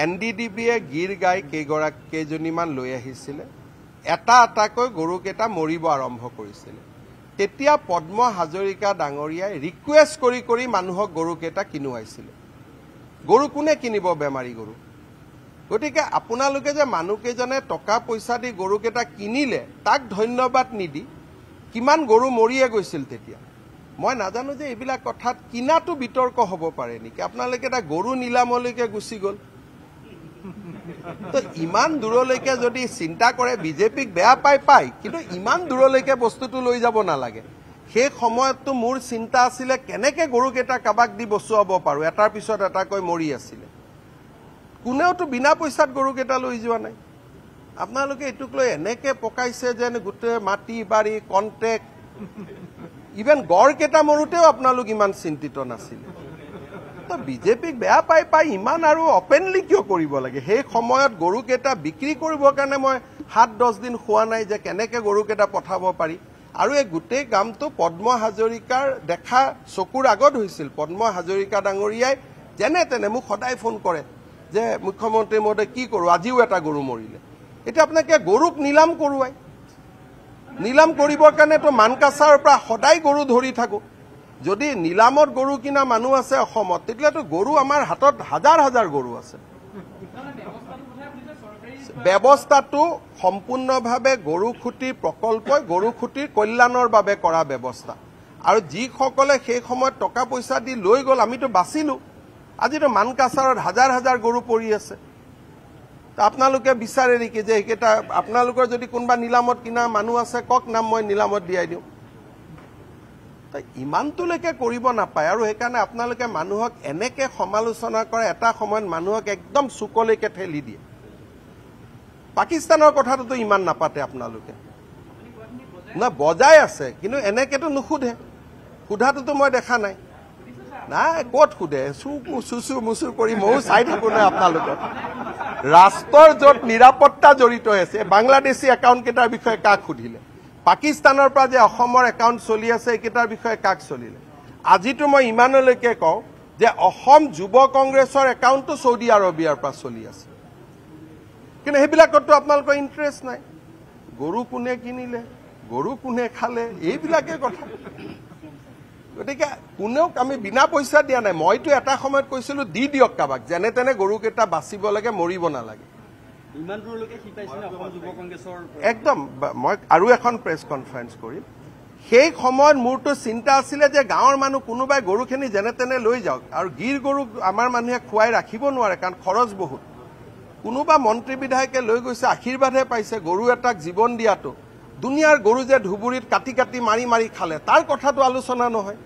NDDBয়ে গীৰ গাই কেইজনীমান লৈ আহিছিলে এটা এটাকৈ গৰুকেইটা মৰিব আৰম্ভ কৰিছিলে তেতিয়া পদ্ম হাজৰিকা ডাঙৰীয়াই ৰিকুৱেষ্ট কৰি মানুহক গৰুকেইটা কিনুৱাইছিলে গৰু কোনে কিনিব বেমাৰী গৰু গতিকে আপোনালোকে যে মানুহকেইজনে টকা পইচা দি গৰুকেইটা কিনিলে তাক ধন্যবাদ নিদি কিমান গৰু মৰিয়ে গৈছিল তেতিয়া মই নাজানো যে এইবিলাক কথাত কিনাটো বিতৰ্ক হ'ব পাৰে নেকি আপোনালোকে এটা গৰু নিলামলৈকে গুচি গ'ল তো ইমান দূৰলৈকে যদি চিন্তা কৰে বিজেপিক বেয়া পায় কিন্তু ইমান দূৰলৈকে বস্তুটো লৈ যাব নালাগে সেই সময়ততো মোৰ চিন্তা আছিলে কেনেকে গৰুকেইটা কাবাক দি বচুৱাব পাৰো এটাৰ পিছত এটাকৈ মৰি আছিলে কোনেওতো বিনা পইচাত গৰুকেইটা লৈ যোৱা নাই আপোনালোকে এটুক লৈ এনেকে পকাইছে যেন গোটেই মাটি বাৰী কন্টেক্ট ইভেন গড়কেইটা মৰোতেও আপোনালোক ইমান চিন্তিত নাছিলে তো বিজেপিক বেয়া পাই ইমান আৰু অপেনলি কিয় কৰিব লাগে সেই সময়ত গৰুকেইটা বিক্ৰী কৰিবৰ কাৰণে মই 7-10 দিন খোৱা নাই যে কেনেকে গৰুকেইটা পঠাব পাৰি আৰু এই গোটেই কামটো পদ্ম হাজৰিকাৰ দেখা চকুৰ আগত হৈছিল পদ্ম হাজৰিকা ডাঙৰীয়াই যেনে তেনে মোক সদায় ফোন কৰে যে মুখ্যমন্ত্ৰী মহোদয় কি কৰো আজিও এটা গৰু মৰিলে এটা আপোনাকে গৰুক নিলাম কৰোৱাই নিলাম কৰিবৰ কাৰণে তো মানকাছাৰ পৰা সদায় গৰু ধৰি থাকো যদি নিলামত গৰু কিনা মানুহ আছে অসমত তেতিয়াতো গৰু আমাৰ হাতত হাজাৰ হাজাৰ গৰু আছে ব্যৱস্থাটো সম্পূৰ্ণভাৱে গৰুখুটিৰ প্ৰকল্পই গৰুখুটিৰ কল্যাণৰ বাবে কৰা ব্যৱস্থা আৰু যিসকলে সেই সময়ত টকা পইচা দি লৈ গ'ল আমিতো বাচিলো আজিতো মানকাছাৰত হাজাৰ হাজাৰ গৰু পৰি আছে আপোনালোকে বিচাৰে নেকি যে এইকেইটা আপোনালোকৰ যদি কোনোবা নিলামত কিনা মানুহ আছে কক নাম মই নিলামত দিয়াই দিওঁ ইমানটোলৈকে কৰিব নাপায় আৰু সেইকাৰণে আপোনালোকে মানুহক এনেকে সমালোচনা কৰে এটা সময়ত মানুহক একদম চুকলৈকে ঠেলি দিয়ে পাকিস্তানৰ কথাটো ইমান নাপাতে আপোনালোকে না বজাই আছে কিন্তু এনেকেতো নুখুধে খুধাটোতো মই দেখা নাই নাই ক'ত খুধে চুচু মুচু কৰি ময়ো চাই থাকো নাই আপোনালোকক ৰাষ্ট্ৰৰ য'ত নিৰাপত্তা জড়িত আছে বাংলাদেশী একাউণ্ট কেইটাৰ বিষয়ে কাক সুধিলে পাকিস্তানৰ পৰা যে অসমৰ একাউণ্ট চলি আছে এইকেইটাৰ বিষয়ে কাক চলিলে আজিতো মই ইমানলৈকে কওঁ যে অসম যুৱ কংগ্ৰেছৰ একাউণ্টটো চৌদি আৰবিয়াৰ পৰা চলি আছে কিন্তু সেইবিলাকতো আপোনালোকৰ ইণ্টাৰেষ্ট নাই গৰু কোনে কিনিলে গৰু কোনে খালে এইবিলাকে কথা গতিকে কোনেও আমি বিনা পইচা দিয়া নাই মইতো এটা সময়ত কৈছিলো দি দিয়ক কাবাক যেনে তেনে গৰুকেইটা বাচিব লাগে মৰিব নালাগে ইমান দূৰলৈকে শিকাইছিল অসম যুৱ কংগ্ৰেছৰ একদম মই আৰু এখন প্ৰেছ কনফাৰেন্স কৰিম সেই সময়ত মোৰতো চিন্তা আছিলে যে গাঁৱৰ মানুহ কোনোবাই গৰুখিনি যেনে তেনে লৈ যাওক আৰু গীৰ গৰু আমাৰ মানুহে খুৱাই ৰাখিব নোৱাৰে কাৰণ খৰচ বহুত কোনোবা মন্ত্ৰী বিধায়কে লৈ গৈছে আশীৰ্বাদহে পাইছে গৰু এটাক জীৱন দিয়াটো দুনিয়াৰ গৰু যে ধুবুৰীত কাটি কাটি মাৰি খালে তাৰ কথাটো আলোচনা নহয়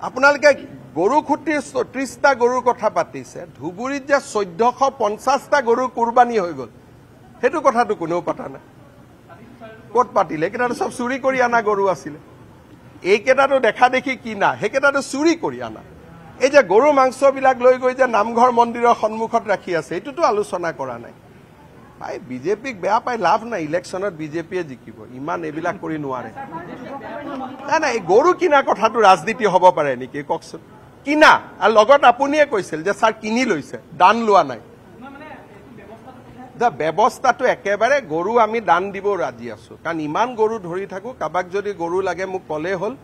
আপোনালোকে গৰুখুটিৰ 34টা গৰুৰ কথা পাতিছে ধুবুৰীত যে 1450টা গৰু কুৰবানী হৈ গ'ল সেইটো কথাটো কোনেও পাতা নাই ক'ত পাতিলে এইকেইটাটো চব চুৰি কৰি আনা গৰু আছিলে এইকেইটাটো দেখা দেখি কিনা সেইকেইটাটো চুৰি কৰি আনা এই যে গৰু মাংসবিলাক লৈ গৈ যে নামঘৰ মন্দিৰৰ সন্মুখত ৰাখি আছে এইটোতো আলোচনা কৰা নাই ভাই বিজেপিক বেয়া পাই লাভ নাই ইলেকশ্যনত বিজেপিয়ে জিকিব ইমান এইবিলাক কৰি নোৱাৰে নাই গৰু কিনা কথাটো ৰাজনীতি হ'ব পাৰে নেকি কওকচোন কিনা আৰু লগত আপুনিয়ে কৈছিল যে ছাৰ কিনি লৈছে দান লোৱা নাই ব্যৱস্থাটো একেবাৰে গৰু আমি দান দিব ৰাজি আছো কাৰণ ইমান গৰু ধৰি থাকো কাবাক যদি গৰু লাগে মোক ক'লে হ'ল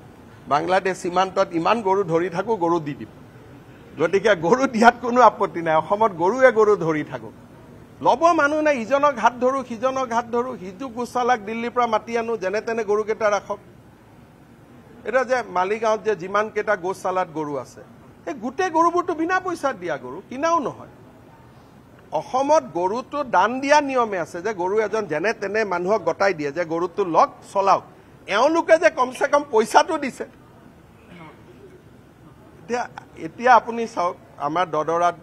বাংলাদেশ সীমান্তত ইমান গৰু ধৰি থাকো গৰু দি দিম গতিকে গৰু দিয়াত কোনো আপত্তি নাই অসমত গৰুৱে গৰু ধৰি থাকো লব মানুহ নাই ইজনক হাত ধৰো সিজনক হাত ধৰো সিজু গোচালাক দিল্লীৰ পৰা মাতি আনো যেনে তেনে গৰুকেইটা ৰাখক এটা যে মালিগাঁৱত যে যিমান কেইটা গোচালাত গৰু আছে এই গোটেই গৰুবোৰটো বিনা পইচাত দিয়া গৰু কিনাও নহয় অসমত গৰুটো দান দিয়া নিয়মে আছে যে গৰু এজন যেনে তেনে মানুহক গটাই দিয়ে যে গৰুটো লগ চলাওক এওঁলোকে যে কমসে কম পইচাটো দিছে এতিয়া আপুনি চাওক আমাৰ দদৰাত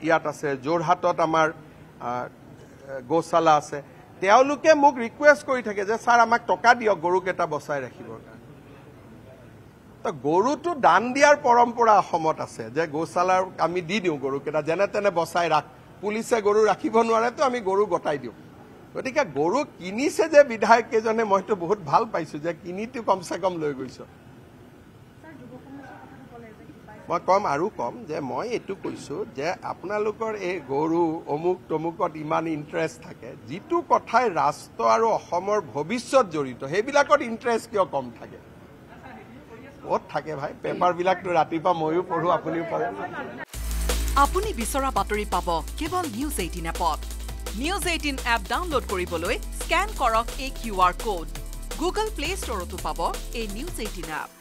ইয়াত আছে যোৰহাটত আমাৰ গোশালা আছে তেওঁলোকে মোক ৰিকুৱেষ্ট কৰি থাকে যে ছাৰ আমাক টকা দিয়ক গৰুকেইটা বচাই ৰাখিবৰ কাৰণে তো গৰুটো দান দিয়াৰ পৰম্পৰা অসমত আছে যে গোশালাৰ আমি দি দিওঁ গৰুকেইটা যেনে তেনে বচাই ৰাখ পুলিচে গৰু ৰাখিব নোৱাৰে তো আমি গৰু গটাই দিওঁ গতিকে গৰু কিনিছে যে বিধায়ক কেইজনে মইতো বহুত ভাল পাইছো যে কিনিটো কমসে কম লৈ গৈছো মই কম আৰু কম যে মই এইটো কৈছোঁ যে আপোনালোকৰ এই গৰু অমুক তমুকত ইমান ইণ্টাৰেষ্ট থাকে, যিটো কথাই ৰাষ্ট্ৰ আৰু অসমৰ ভৱিষ্যত জড়িত সেইবিলাকত ইণ্টাৰেষ্ট কিয় কম থাকে? ক'ত থাকে ভাই? পেপাৰবিলাকতো ৰাতিপুৱা ময়ো পঢ়োঁ, আপুনিও পঢ়ে। আপুনি বিচৰা বাতৰি পাব কেৱল নিউজ 18 এপত। নিউজ 18 এপ ডাউনলোড কৰিবলৈ স্কেন কৰক এই QR কোড। গুগল প্লে ষ্টৰতো পাব এই নিউজ 18 এপ।